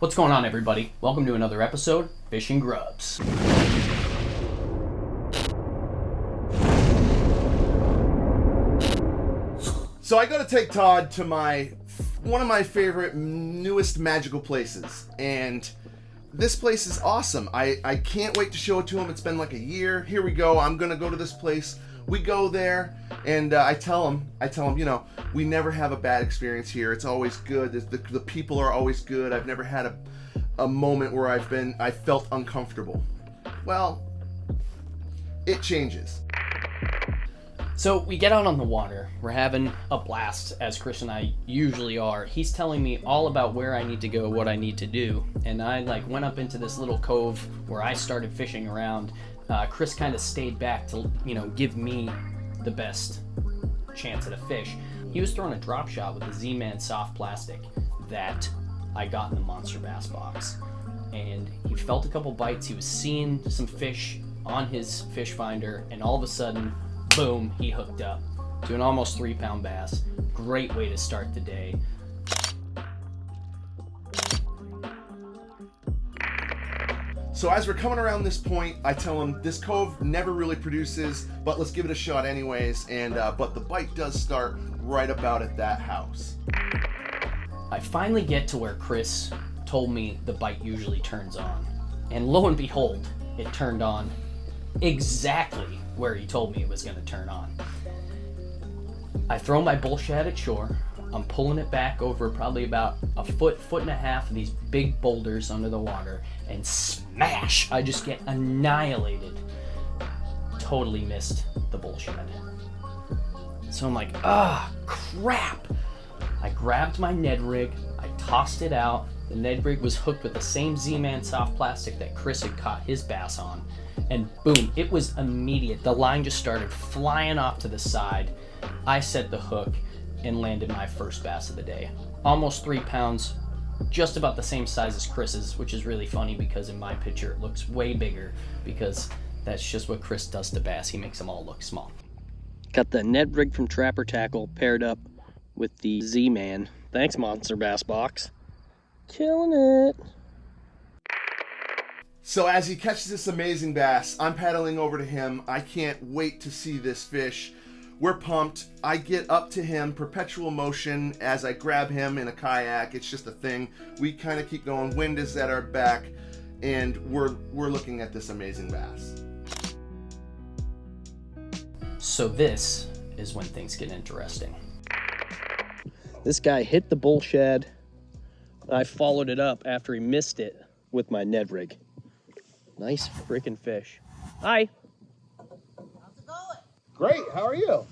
What's going on, everybody? Welcome to another episode of Fishing Grubs. So I got to take Todd to one of my favorite, newest magical places, and this place is awesome. I can't wait to show it to him. It's been like a year. Here we go. I'm gonna go to this place. We go there, and I tell him, we never have a bad experience here. It's always good. The people are always good. I've never had a moment where I felt uncomfortable. Well, it changes. So we get out on the water. We're having a blast, as Chris and I usually are. He's telling me all about where I need to go, what I need to do, and I went up into this little cove where I started fishing around. Chris kind of stayed back to, give me the best chance at a fish. He was throwing a drop shot with a Z-Man soft plastic that I got in the monster bass box. And he felt a couple bites. He was seeing some fish on his fish finder, and all of a sudden, boom, he hooked up to an almost 3-pound bass. Great way to start the day. So as we're coming around this point, I tell him this cove never really produces, but let's give it a shot anyways. And but the bite does start right about at that house. I finally get to where Chris told me the bite usually turns on. And lo and behold, it turned on exactly where he told me it was going to turn on. I throw my bull shad at shore. I'm pulling it back over probably about a foot and a half of these big boulders under the water, and smash! I just get annihilated. Totally missed the bull shad. So I'm like, crap! I grabbed my Ned rig, I tossed it out. The Ned rig was hooked with the same Z-Man soft plastic that Chris had caught his bass on. And boom, it was immediate. The line just started flying off to the side. I set the hook and landed my first bass of the day. Almost 3 pounds, just about the same size as Chris's, which is really funny because in my picture it looks way bigger because that's just what Chris does to bass. He makes them all look small. Got the Ned rig from Trapper Tackle paired up with the Z-Man. Thanks, Monster Bass Box. Killing it. So as he catches this amazing bass, I'm paddling over to him. I can't wait to see this fish. We're pumped. I get up to him, perpetual motion as I grab him in a kayak. It's just a thing. We kind of keep going. Wind is at our back, and we're looking at this amazing bass. So this is when things get interesting. This guy hit the bull shad. I followed it up after he missed it with my Ned rig. Nice freaking fish. Hi. How's it going? Great. How are you? Well,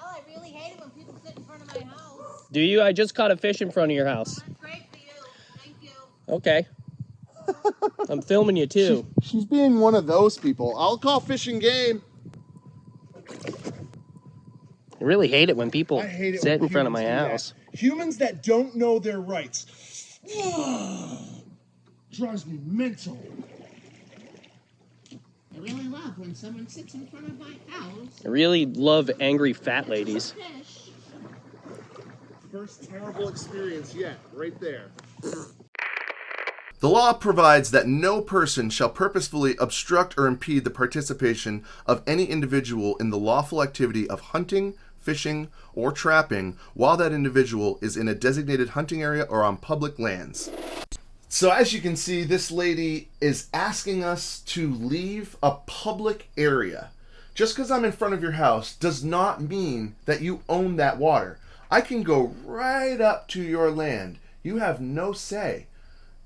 I really hate it when people sit in front of my house. Do you? I just caught a fish in front of your house. That's great for you. Thank you. Okay. I'm filming you too. She's being one of those people. I'll call fishing game. I really hate it when people I hate it sit when in front of humans my do that. house. Humans that don't know their rights. Drives me mental. I really love when someone sits in front of my house. I really love angry fat ladies. Fish. First terrible experience yet, right there. The law provides that no person shall purposefully obstruct or impede the participation of any individual in the lawful activity of hunting, fishing, or trapping while that individual is in a designated hunting area or on public lands. So as you can see, this lady is asking us to leave a public area. Just because I'm in front of your house does not mean that you own that water. I can go right up to your land. You have no say.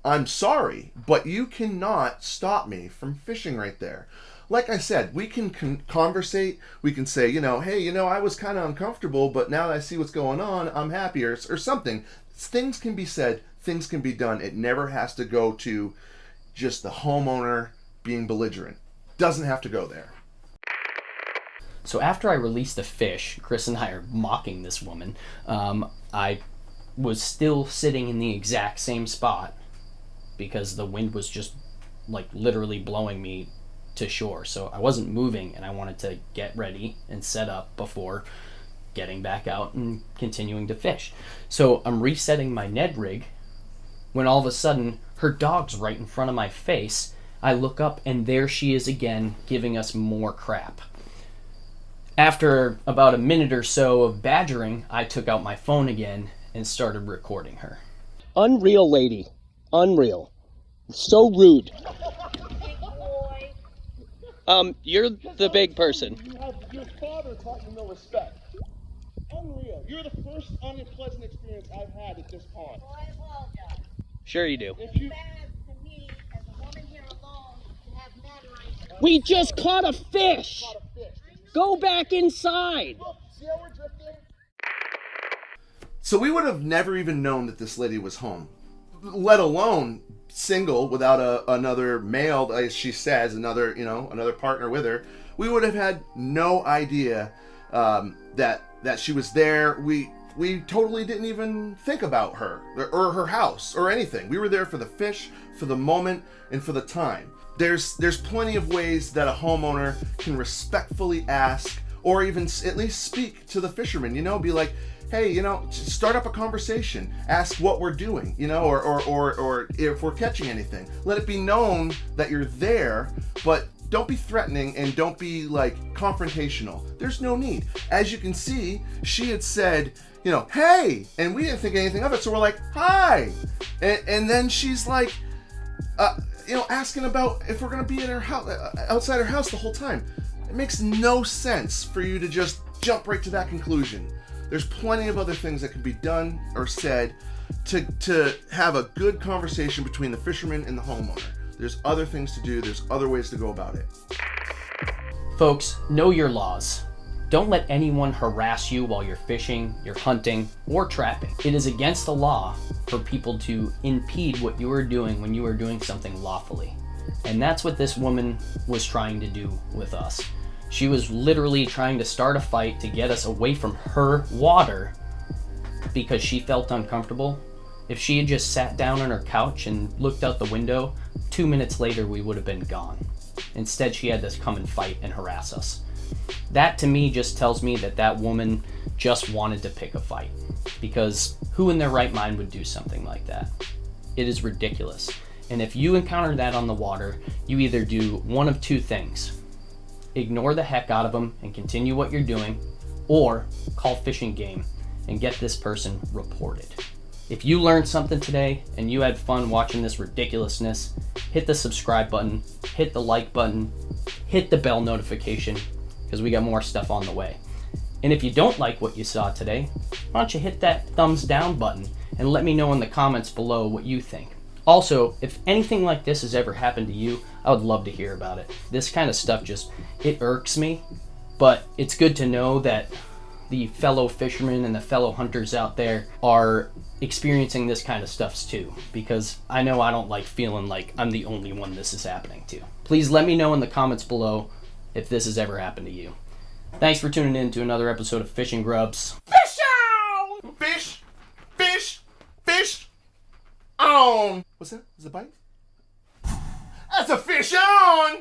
I'm sorry, but you cannot stop me from fishing right there. Like I said, we can conversate. We can say, hey, I was kind of uncomfortable, but now that I see what's going on, I'm happier, or something. Things can be said, things can be done. It never has to go to just the homeowner being belligerent. Doesn't have to go there. So after I released the fish, Chris and I are mocking this woman. I was still sitting in the exact same spot because the wind was just literally blowing me to shore. So I wasn't moving, and I wanted to get ready and set up before getting back out and continuing to fish. So I'm resetting my Ned rig when all of a sudden her dog's right in front of my face. I look up and there she is again, giving us more crap. After about a minute or so of badgering, I took out my phone again and started recording her. Unreal lady. Unreal. So rude. You're the big person. Your father taught you no respect. Unreal. You're the first unpleasant experience I've had at this pond. Well, I apologize. Sure you do. It's bad to me, as a woman here alone, to have men right. We just caught a fish. Go back inside. Look, see how we're drifting? So we would have never even known that this lady was home, let alone single without another male, as she says, another partner with her. We would have had no idea that she was there. We totally didn't even think about her or her house or anything. We were there for the fish, for the moment, and for the time. There's plenty of ways that a homeowner can respectfully ask or even at least speak to the fisherman, be like, hey, start up a conversation, ask what we're doing, or if we're catching anything. Let it be known that you're there, but don't be threatening and don't be confrontational. There's no need. As you can see, she had said, hey, and we didn't think anything of it, so we're like, hi. And then she's like, asking about if we're gonna be in her house, outside her house the whole time. It makes no sense for you to just jump right to that conclusion. There's plenty of other things that can be done or said to have a good conversation between the fisherman and the homeowner. There's other things to do. There's other ways to go about it. Folks, know your laws. Don't let anyone harass you while you're fishing, you're hunting, or trapping. It is against the law for people to impede what you are doing when you are doing something lawfully. And that's what this woman was trying to do with us. She was literally trying to start a fight to get us away from her water because she felt uncomfortable. If she had just sat down on her couch and looked out the window, 2 minutes later we would have been gone. Instead, she had to come and fight and harass us. That to me just tells me that woman just wanted to pick a fight, because who in their right mind would do something like that? It is ridiculous. And if you encounter that on the water, you either do one of two things. Ignore the heck out of them and continue what you're doing, or call Fish and Game and get this person reported. If you learned something today and you had fun watching this ridiculousness, hit the subscribe button, hit the like button, hit the bell notification, because we got more stuff on the way. And if you don't like what you saw today, why don't you hit that thumbs down button and let me know in the comments below what you think. Also, if anything like this has ever happened to you, I would love to hear about it. This kind of stuff it irks me, but it's good to know that the fellow fishermen and the fellow hunters out there are experiencing this kind of stuff too, because I know I don't like feeling like I'm the only one this is happening to. Please let me know in the comments below if this has ever happened to you. Thanks for tuning in to another episode of Fishing Grubs. Fish on! Fish! Fish! Fish! On! What's that? Is it a bite? That's a fish on!